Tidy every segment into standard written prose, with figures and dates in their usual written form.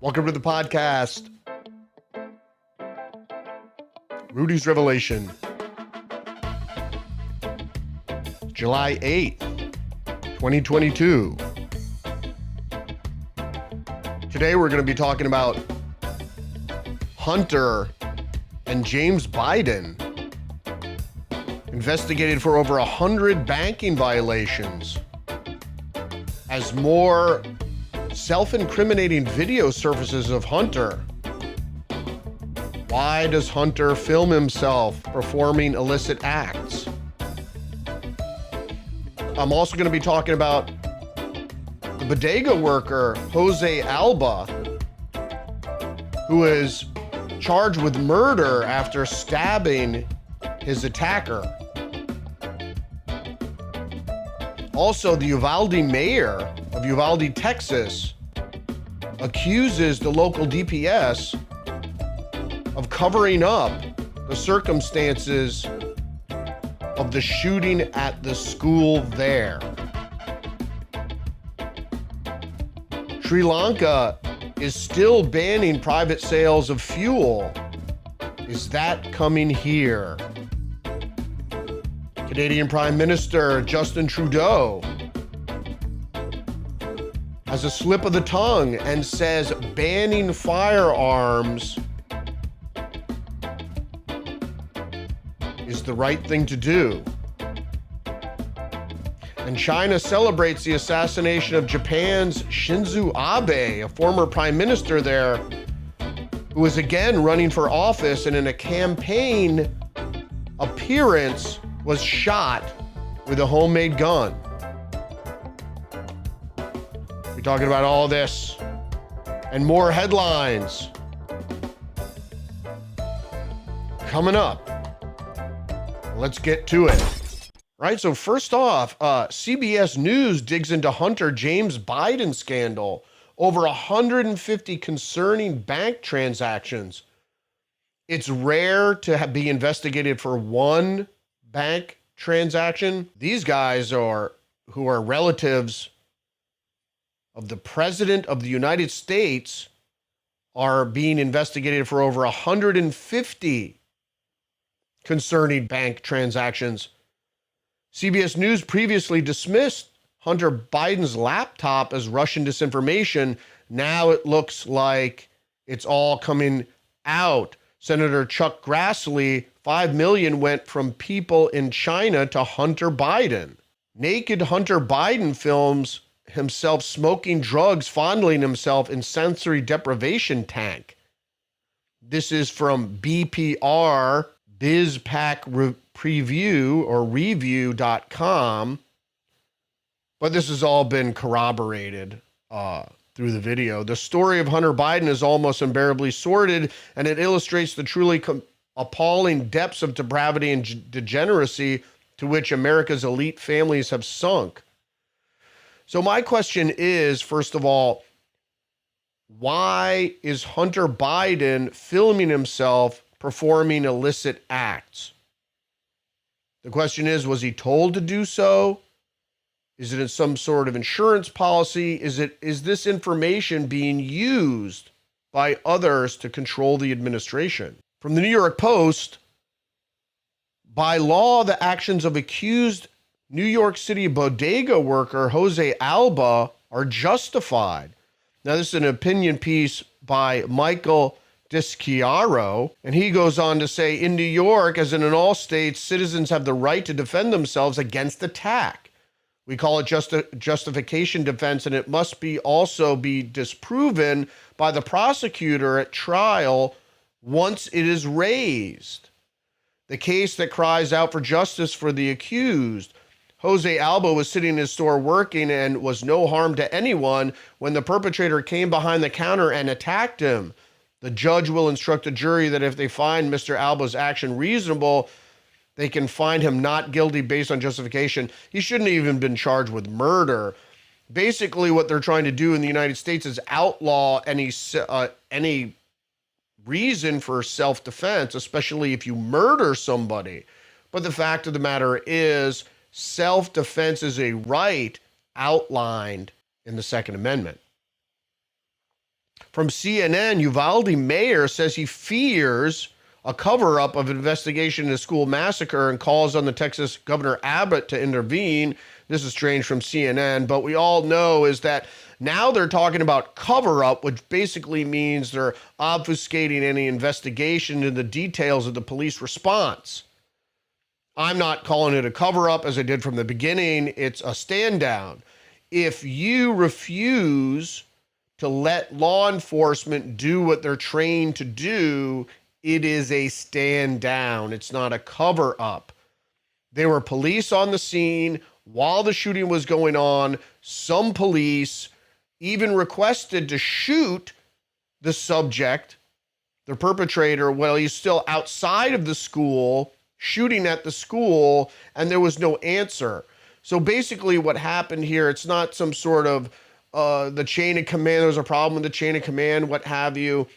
Welcome to the podcast. Rudy's Revelation. July 8th, 2022. Today we're going to be talking about Hunter and James Biden investigated for over 100 banking violations as more self-incriminating video surfaces of Hunter. Why does Hunter film himself performing illicit acts? I'm also going to be talking about the bodega worker, Jose Alba, who is charged with murder after stabbing his attacker. Also, the Uvalde mayor of Uvalde, Texas, accuses the local DPS of covering up the circumstances of the shooting at the school there. Sri Lanka is still banning private sales of fuel. Is that coming here? Canadian Prime Minister Justin Trudeau has a slip of the tongue and says banning firearms is the right thing to do. And China celebrates the assassination of Japan's Shinzo Abe, a former prime minister there, who is again running for office and in a campaign appearance was shot with a homemade gun. We're talking about all this and more headlines coming up. Let's get to it. Right, so first off, CBS News digs into Hunter James Biden scandal. Over 150 concerning bank transactions. It's rare to be investigated for one bank transaction. These guys who are relatives of the President of the United States are being investigated for over 150 concerning bank transactions. CBS News previously dismissed Hunter Biden's laptop as Russian disinformation. Now it looks like it's all coming out. Senator Chuck Grassley, $5 million went from people in China to Hunter Biden. Naked Hunter Biden films himself smoking drugs, fondling himself in sensory deprivation tank. This is from BPR, BizPack Preview or Review.com. But this has all been corroborated through the video. The story of Hunter Biden is almost unbearably sordid, and it illustrates the truly appalling depths of depravity and degeneracy to which America's elite families have sunk. So my question is, first of all, why is Hunter Biden filming himself performing illicit acts? The question is, was he told to do so? Is it in some sort of insurance policy? Is this information being used by others to control the administration? From the New York Post, by law, the actions of accused New York City bodega worker Jose Alba are justified. Now, this is an opinion piece by Michael Dischiaro, and he goes on to say, in New York, as in all states, citizens have the right to defend themselves against attack. We call it justification defense, and it must also be disproven by the prosecutor at trial once it is raised. The case that cries out for justice for the accused. Jose Alba was sitting in his store working and was no harm to anyone when the perpetrator came behind the counter and attacked him. The judge will instruct the jury that if they find Mr. Alba's action reasonable, they can find him not guilty based on justification. He shouldn't have even been charged with murder. Basically, what they're trying to do in the United States is outlaw any reason for self-defense, especially if you murder somebody. But the fact of the matter is, self-defense is a right outlined in the Second Amendment. From CNN, Uvalde mayor says he fears a cover-up of an investigation into school massacre and calls on the Texas Governor Abbott to intervene. This is strange from CNN, but we all know is that now they're talking about cover-up, which basically means they're obfuscating any investigation into the details of the police response. I'm not calling it a cover-up as I did from the beginning. It's a stand-down. If you refuse to let law enforcement do what they're trained to do, it is a stand-down. It's not a cover-up. There were police on the scene while the shooting was going on. Some police even requested to shoot the subject, the perpetrator, while he's still outside of the school, shooting at the school, and there was no answer. So basically what happened here, it's not some sort of the chain of command, there's a problem with the chain of command, what have you.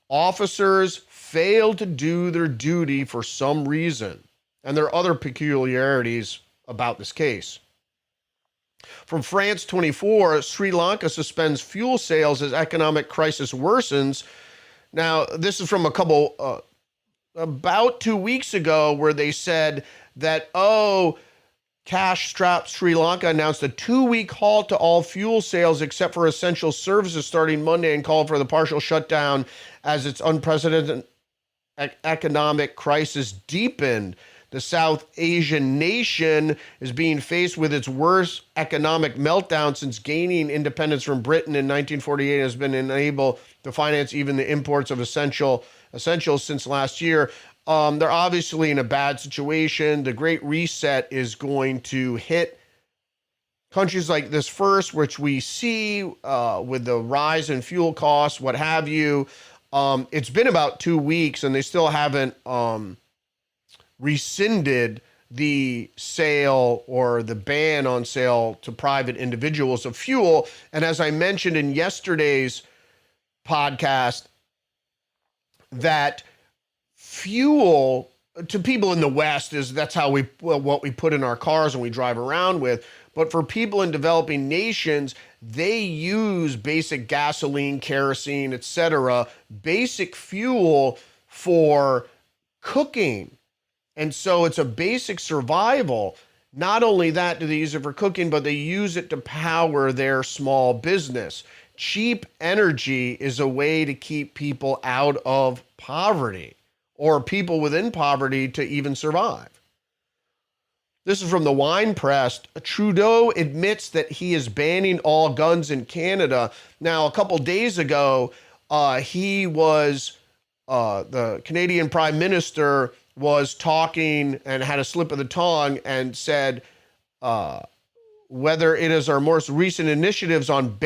Officers failed to do their duty for some reason. And there are other peculiarities about this case. From France 24, Sri Lanka suspends fuel sales as economic crisis worsens. Now, this is from about 2 weeks ago, where they said that, cash-strapped Sri Lanka announced a 2-week halt to all fuel sales except for essential services starting Monday and called for the partial shutdown as its unprecedented economic crisis deepened. The South Asian nation is being faced with its worst economic meltdown since gaining independence from Britain in 1948 and has been unable to finance even the imports of essentials since last year. They're obviously in a bad situation. The Great Reset is going to hit countries like this first, which we see with the rise in fuel costs, what have you. It's been about 2 weeks and they still haven't rescinded the sale or the ban on sale to private individuals of fuel. And as I mentioned in yesterday's podcast, that fuel to people in the West that's how what we put in our cars and we drive around with. But for people in developing nations, they use basic gasoline, kerosene, etc., basic fuel for cooking. And so it's a basic survival. Not only that do they use it for cooking, but they use it to power their small business. Cheap energy is a way to keep people out of poverty, or people within poverty to even survive. This is from the Wine Press. Trudeau admits that he is banning all guns in Canada. Now, a couple days ago, the Canadian Prime Minister was talking and had a slip of the tongue and said whether it is our most recent initiatives on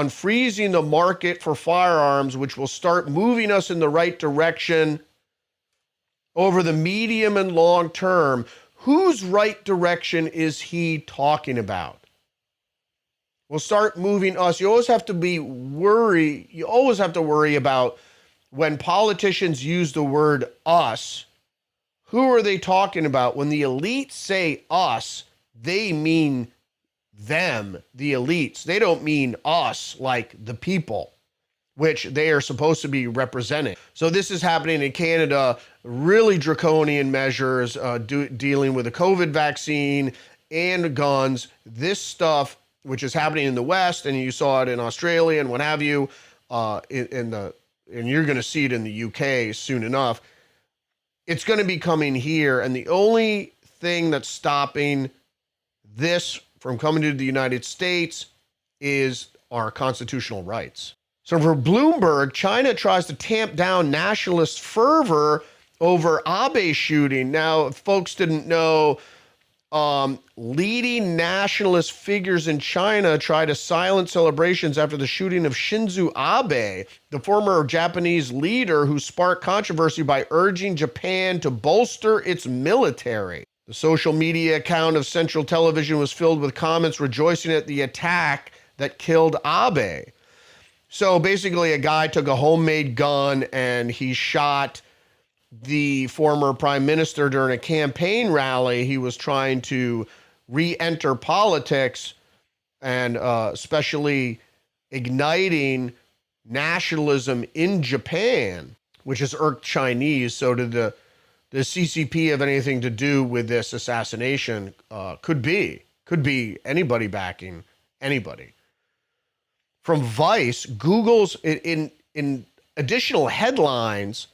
freezing the market for firearms, which will start moving us in the right direction over the medium and long term. Whose right direction is he talking about? Will start moving us. You always have to worry about when politicians use the word us. Who are they talking about? When the elites say us, they mean them, the elites. They don't mean us, like the people, which they are supposed to be representing. So this is happening in Canada, really draconian measures dealing with the COVID vaccine and guns. This stuff, which is happening in the West, and you saw it in Australia and what have you, and you're going to see it in the UK soon enough. It's going to be coming here, and the only thing that's stopping this from coming to the United States is our constitutional rights. So for Bloomberg, China tries to tamp down nationalist fervor over Abe shooting. Now, if folks didn't know, leading nationalist figures in China try to silence celebrations after the shooting of Shinzo Abe, the former Japanese leader who sparked controversy by urging Japan to bolster its military. The social media account of Central Television was filled with comments rejoicing at the attack that killed Abe. So basically, a guy took a homemade gun and he shot the former prime minister during a campaign rally. He was trying to re-enter politics and especially igniting nationalism in Japan, which has irked Chinese. So did the CCP have anything to do with this assassination? Could be anybody backing anybody. From Vice, Google's in additional headlines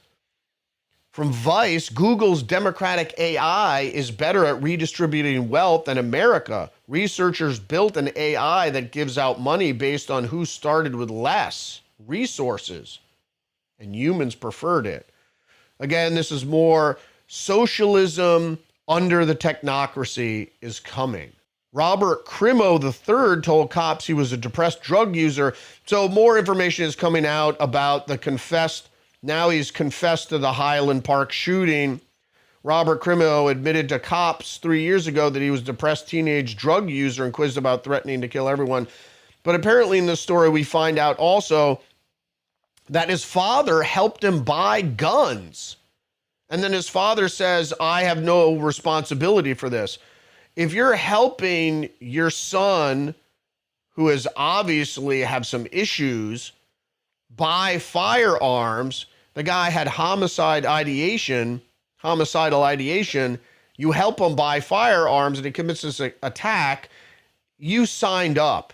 from Vice, Google's democratic AI is better at redistributing wealth than America. Researchers built an AI that gives out money based on who started with less resources, and humans preferred it. Again, this is more socialism under the technocracy is coming. Robert Crimo III told cops he was a depressed drug user. So more information is coming out about now he's confessed to the Highland Park shooting. Robert Crimo admitted to cops 3 years ago that he was a depressed teenage drug user and quizzed about threatening to kill everyone. But apparently in this story, we find out also that his father helped him buy guns. And then his father says, I have no responsibility for this. If you're helping your son, who is obviously have some issues, buy firearms, the guy had homicidal ideation, you help him buy firearms and he commits this attack, you signed up.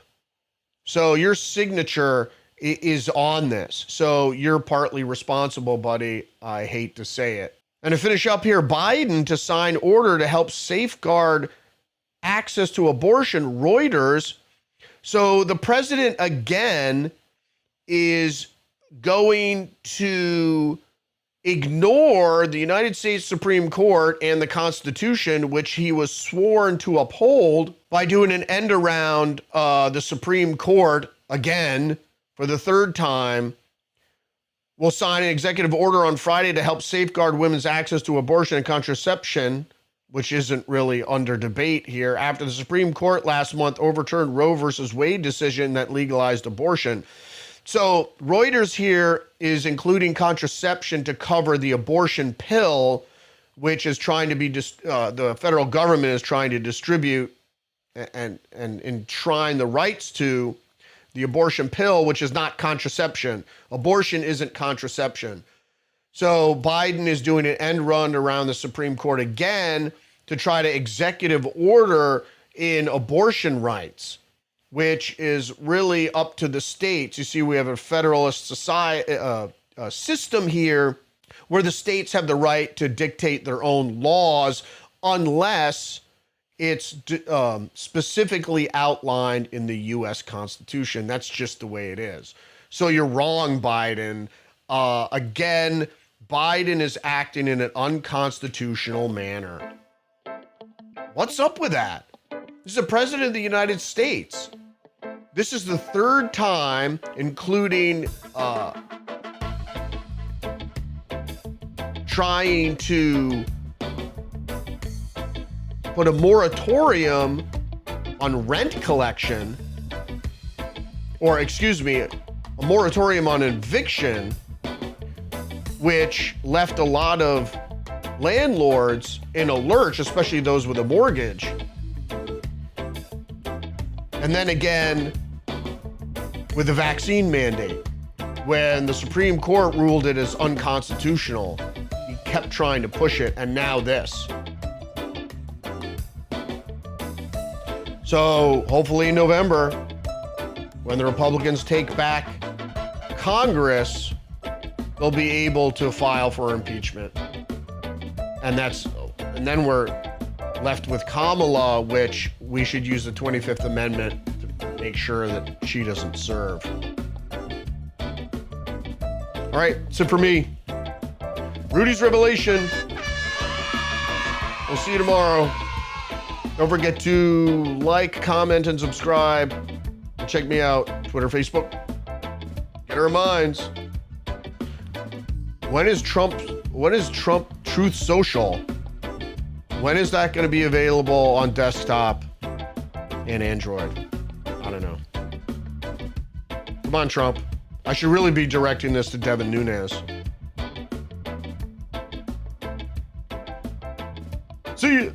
So your signature is on this. So you're partly responsible, buddy. I hate to say it. And to finish up here, Biden to sign order to help safeguard access to abortion, Reuters. So the president again is going to ignore the United States Supreme Court and the Constitution, which he was sworn to uphold, by doing an end around the Supreme Court again for the third time. Will sign an executive order on Friday to help safeguard women's access to abortion and contraception, which isn't really under debate here, after the Supreme Court last month overturned Roe versus Wade decision that legalized abortion. So Reuters here is including contraception to cover the abortion pill, which is trying to be, the federal government is trying to distribute and enshrine the rights to the abortion pill, which is not contraception. Abortion isn't contraception. So Biden is doing an end run around the Supreme Court again to try to executive order in abortion rights, which is really up to the states. You see, we have a federalist system here where the states have the right to dictate their own laws unless it's specifically outlined in the U.S. Constitution. That's just the way it is. So you're wrong, Biden. Again, Biden is acting in an unconstitutional manner. What's up with that? This is the president of the United States. This is the third time, including trying to put a moratorium on rent collection, or excuse me, a moratorium on eviction, which left a lot of landlords in a lurch, especially those with a mortgage. And then again, with the vaccine mandate, when the Supreme Court ruled it as unconstitutional, he kept trying to push it, and now this. So hopefully in November, when the Republicans take back Congress, they'll be able to file for impeachment. And then we're left with Kamala, which we should use the 25th Amendment to make sure that she doesn't serve. All right, that's it for me. Rudy's Revelation. We'll see you tomorrow. Don't forget to like, comment, and subscribe. And check me out, Twitter, Facebook. Get our minds. When is Trump Truth Social? When is that going to be available on desktop and Android? I don't know. Come on, Trump. I should really be directing this to Devin Nunes. See you.